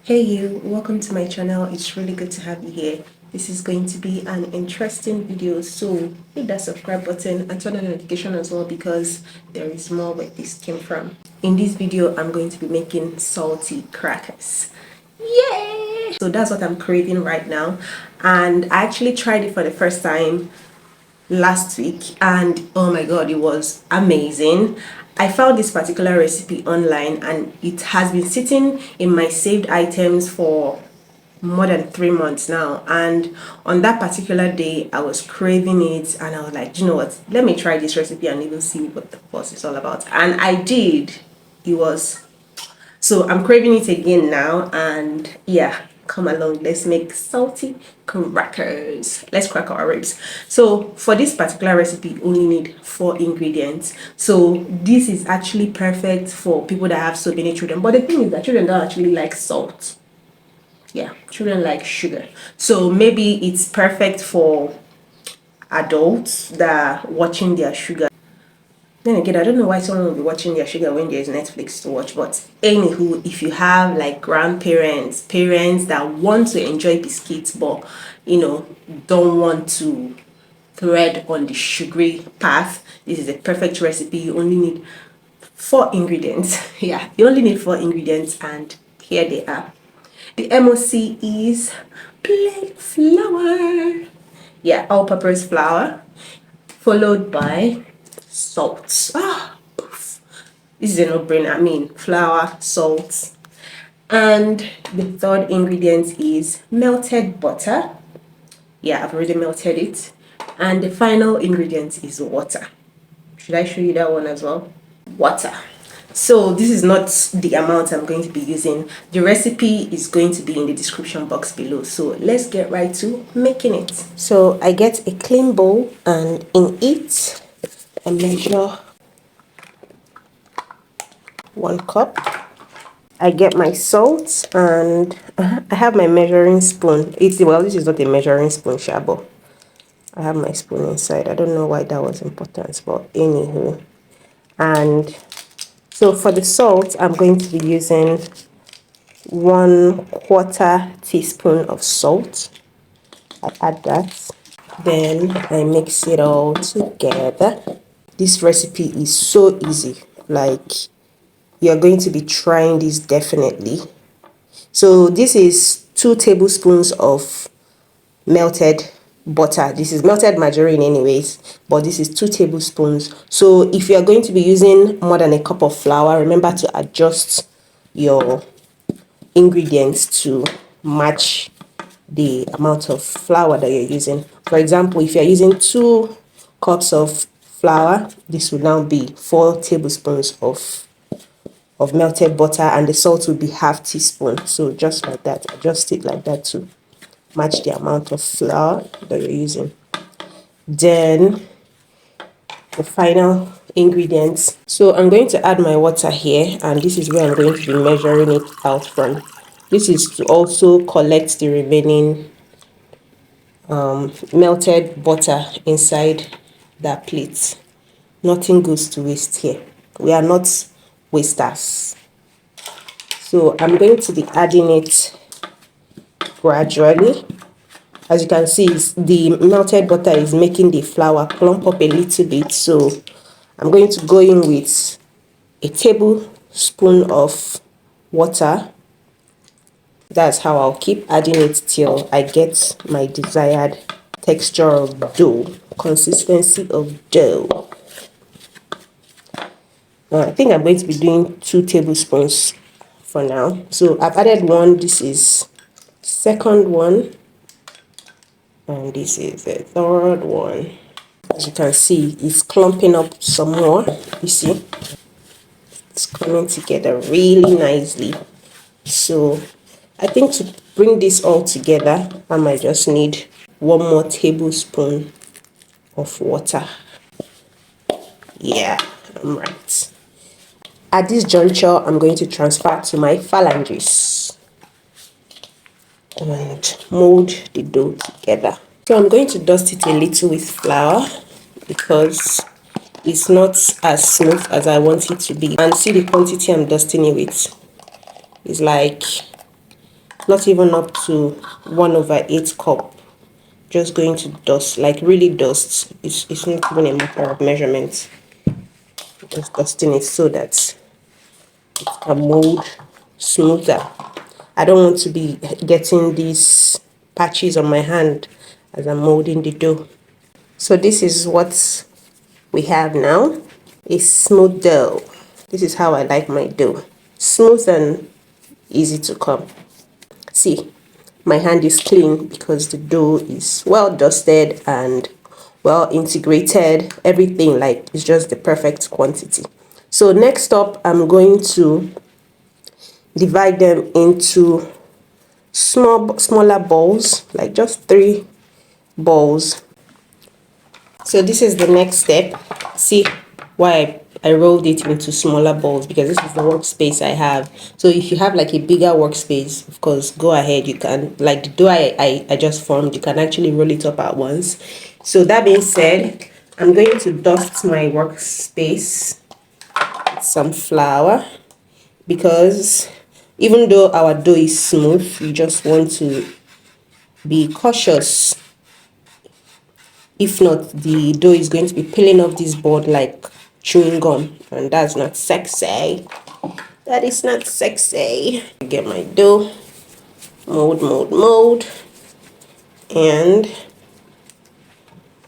Hey you, welcome to my channel. It's really good to have you here. This is going to be an interesting video, so hit that subscribe button and turn on the notification as well because there is more where this came from. In this video, I'm going to be making salty crackers. Yay! So that's what I'm craving right now, and I actually tried it for the first time last week and oh my god, it was amazing. I found this particular recipe online and it has been sitting in my saved items for more than 3 months now, and on that particular day I was craving it and I was like, you know what, let me try this recipe and even see what the fuss is all about, and I did. It was so I'm craving it again now, and yeah, come along, let's make salty crackers. Let's crack our ribs. So for this particular recipe, you only need 4 ingredients. So this is actually perfect for people that have so many children. But the thing is that children don't actually like salt. Yeah, children like sugar. So maybe it's perfect for adults that are watching their sugar. Then again, I don't know why someone will be watching their sugar when there's Netflix to watch. But anywho, if you have like grandparents, parents that want to enjoy biscuits, but don't want to thread on the sugary path, this is a perfect recipe. You only need 4 ingredients. Yeah, you only need 4 ingredients, and here they are. The MOC is plain flour. Yeah, all-purpose flour, followed by salt. This is a no-brainer. I mean, flour, salt, and the third ingredient is melted butter. Yeah, I've already melted it. And the final ingredient is water. Should I show you that one as well? Water. So this is not the amount I'm going to be using. The recipe is going to be in the description box below. So let's get right to making it. So I get a clean bowl, and in it I measure 1 cup. I get my salt, and I have my measuring spoon. This is not a measuring spoon, Shabo. I have my spoon inside. I don't know why that was important, but anywho. And so for the salt, I'm going to be using 1/4 teaspoon of salt. I add that. Then I mix it all together. This recipe is so easy. Like, you're going to be trying this definitely. So this is 2 tablespoons of melted butter. This is melted margarine anyways, but this is 2 tablespoons. So if you are going to be using more than a cup of flour, remember to adjust your ingredients to match the amount of flour that you're using. For example, if you're using 2 cups of flour, this will now be 4 tablespoons of melted butter, and the salt will be half teaspoon. So just like that, adjust it like that to match the amount of flour that you're using. Then the final ingredients. So I'm going to add my water here, and this is where I'm going to be measuring it out from. This is to also collect the remaining melted butter inside that plate. Nothing goes to waste here. We are not wasters. So I'm going to be adding it gradually. As you can see, the melted butter is making the flour clump up a little bit. So I'm going to go in with a tablespoon of water. That's how I'll keep adding it till I get my desired texture of dough, consistency of dough. I think I'm going to be doing 2 tablespoons for now. So I've added 1. This is second one, and this is the third one. As you can see, it's clumping up some more. You see, it's coming together really nicely. So I think to bring this all together, I might just need 1 more tablespoon of water. Yeah, I'm right. At this juncture, I'm going to transfer to my phalanges and mold the dough together. So I'm going to dust it a little with flour because it's not as smooth as I want it to be. And see the quantity I'm dusting it with. It's like not even up to 1/8 cup. Just going to dust, like really dust. It's not even a matter of measurement. Just dusting it so that it can mold smoother. I don't want to be getting these patches on my hand as I'm molding the dough. So this is what we have now. A smooth dough. This is how I like my dough. Smooth and easy to come. See, my hand is clean because the dough is well dusted and well integrated. Everything, like, it's just the perfect quantity. So next up, I'm going to divide them into smaller balls, like just 3 balls. So this is the next step. See why I rolled it into smaller balls, because this is the workspace I have. So if you have like a bigger workspace, of course, go ahead. You can, like the dough I just formed, you can actually roll it up at once. So that being said, I'm going to dust my workspace with some flour, because even though our dough is smooth, you just want to be cautious. If not, the dough is going to be peeling off this board like chewing gum, and that's not sexy. That is not sexy. Get my dough, mold, and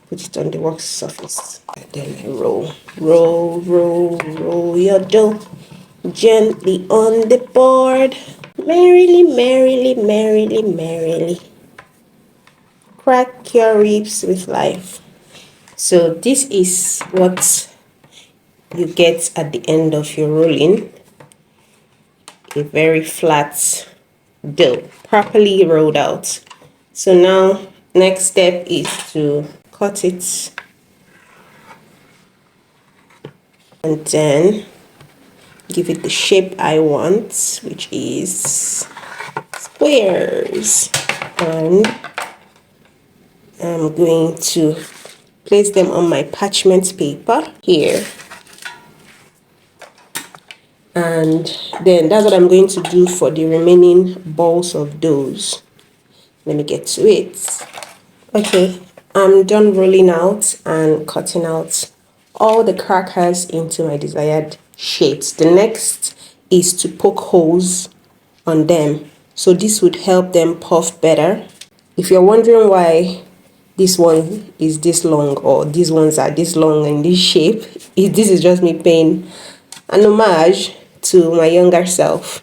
put it on the work surface. And then I roll your dough gently on the board. Merrily. Crack your ribs with life. So this is what you get at the end of your rolling. A very flat dough, properly rolled out. So now next step is to cut it and then give it the shape I want, which is squares. And I'm going to place them on my parchment paper here. And then that's what I'm going to do for the remaining balls of doughs. Let me get to it. Okay, I'm done rolling out and cutting out all the crackers into my desired shapes. The next is to poke holes on them, so this would help them puff better. If you're wondering why this one is this long or these ones are this long in this shape, this is just me paying an homage to my younger self.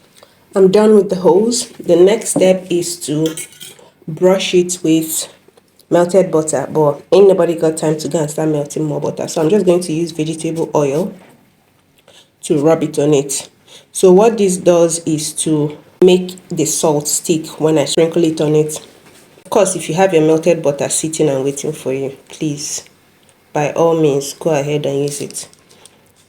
I'm done with the holes. The next step is to brush it with melted butter, but ain't nobody got time to go and start melting more butter, so I'm just going to use vegetable oil to rub it on it. So what this does is to make the salt stick when I sprinkle it on it. Of course, if you have your melted butter sitting and waiting for you, please, by all means, go ahead and use it.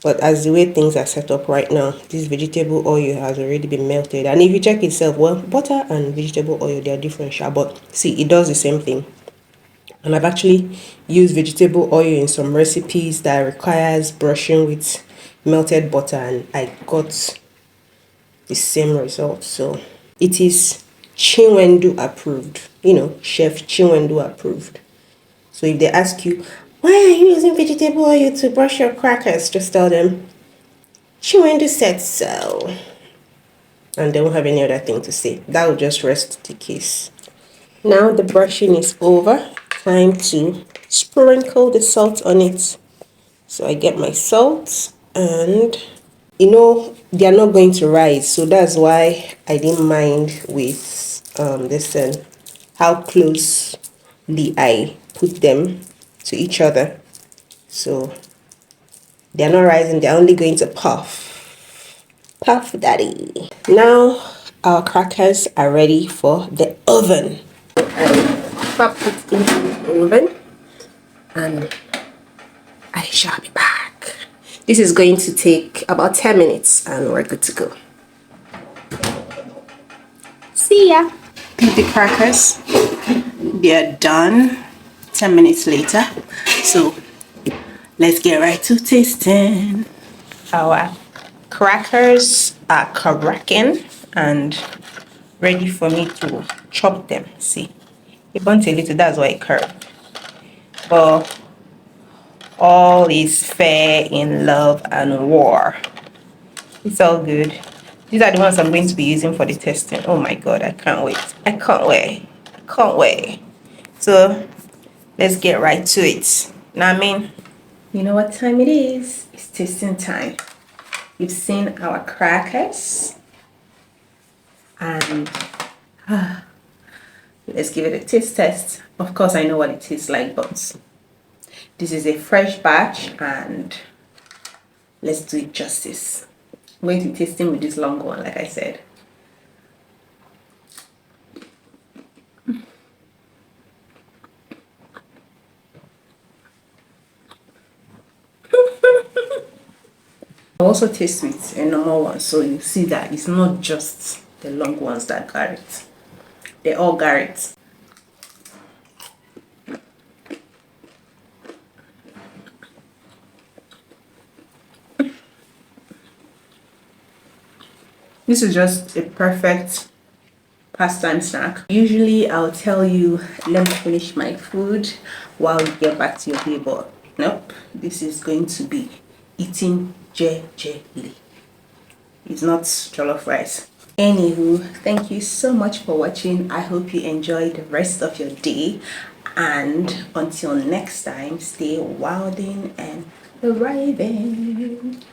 But as the way things are set up right now, this vegetable oil has already been melted. And if you check itself, well, butter and vegetable oil, they are different, but see, it does the same thing. And I've actually used vegetable oil in some recipes that requires brushing with melted butter, and I got the same result. So it is Chinwendu approved, Chef Chinwendu approved. So if they ask you, why are you using vegetable oil to brush your crackers, just tell them Chinwendu said so, and they won't have any other thing to say. That will just rest the case. Now the brushing is over. Time to sprinkle the salt on it. So I get my salt, and they are not going to rise, so that's why I didn't mind with this and how closely I put them to each other. So they're not rising, they're only going to puff daddy. Now our crackers are ready for the oven. Pop it into the oven and I shall be back. This is going to take about 10 minutes and we're good to go. See ya. The crackers, they're done 10 minutes later. So let's get right to tasting. Our crackers are cracking and ready for me to chop them. See, it burnt a little, that's why it curved. But all is fair in love and war. It's all good. These are the ones I'm going to be using for the testing. Oh my god, I can't wait. I can't wait. I can't wait. So let's get right to it. Now, I mean, you know what time it is? It's tasting time. You've seen our crackers. And let's give it a taste test. Of course, I know what it tastes like, but this is a fresh batch and let's do it justice. I'm going to be tasting with this long one, like I said. I also taste with a normal one, so you see that it's not just the long ones that got it. They all got it. This is just a perfect pastime snack. Usually I'll tell you, let me finish my food while you get back to your day, but nope, this is going to be eating jelly. It's not jollof rice. Anywho, thank you so much for watching. I hope you enjoy the rest of your day, and until next time, stay wilding and thriving.